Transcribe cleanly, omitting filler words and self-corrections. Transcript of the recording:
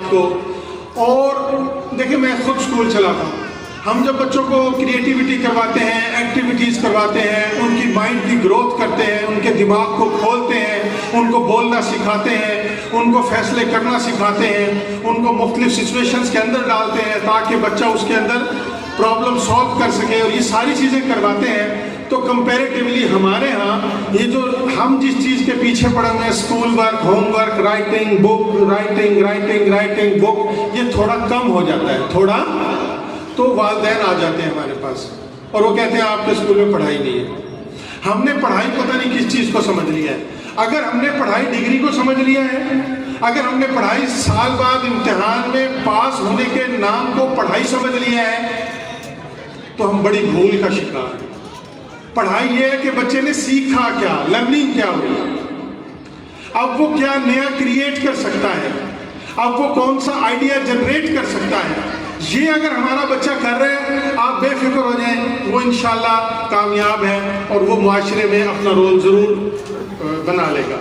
بات کو. اور دیکھیں میں خود اسکول چلاتا ہوں, ہم جب بچوں کو کریٹیوٹی کرواتے ہیں, ایکٹیویٹیز کرواتے ہیں, ان کی مائنڈ کی گروتھ کرتے ہیں, ان کے دماغ کو کھولتے ہیں, ان کو بولنا سکھاتے ہیں, ان کو فیصلے کرنا سکھاتے ہیں, ان کو مختلف سچویشنز کے اندر ڈالتے ہیں تاکہ بچہ اس کے اندر پرابلم سالو کر سکے, اور یہ ساری چیزیں کرواتے ہیں, تو کمپیریٹیولی ہمارے ہاں یہ جو ہم جس چیز کے پیچھے پڑے ہوئے ہیں, school work, home work, writing book, writing book, یہ تھوڑا کم ہو جاتا ہے تھوڑا. تو والدین آ جاتے ہیں ہمارے پاس اور وہ کہتے ہیں آپ کے اسکول میں پڑھائی نہیں ہے. ہم نے پڑھائی پتہ نہیں کس چیز کو سمجھ لیا ہے. اگر ہم نے پڑھائی ڈگری کو سمجھ لیا ہے, اگر ہم نے پڑھائی سال بعد امتحان میں پاس ہونے کے نام کو پڑھائی سمجھ لیا ہے, تو ہم بڑی بھول کا شکار ہیں. پڑھائی یہ ہے کہ بچے نے سیکھا کیا, لرننگ کیا ہوئی, اب وہ کیا نیا کریٹ کر سکتا ہے, اب وہ کون سا آئیڈیا جنریٹ کر سکتا ہے. یہ اگر ہمارا بچہ کر رہے ہیں, آپ بے فکر ہو جائیں, وہ انشاءاللہ کامیاب ہے اور وہ معاشرے میں اپنا رول ضرور بنا لے گا.